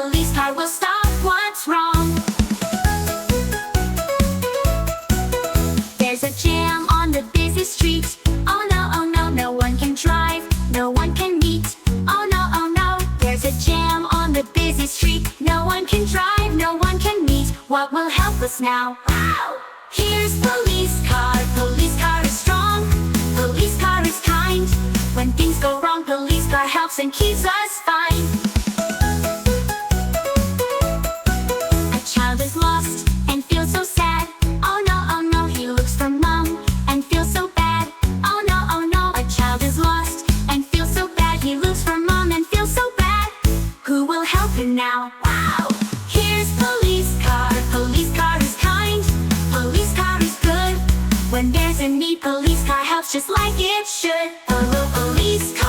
police car will stop what's wrong. There's a jam on the busy street. Oh no, no one can drive, no one can meet. Oh no, there's a jam on the busy street. No one can drive, no one can meet. What will help us now? Wow! Here's police car is strong. Police car is kind. When things go wrong, police car helps and keeps us fine. A child is lost and feels so sad. Oh no, he looks for mom and feels so bad. Oh no, a child is lost and feels so bad. He looks for mom and feels so bad. Who will help him now? Wow! Here's police car is kind. Police car is good. When there's a need, police car helps just like it should. Police car.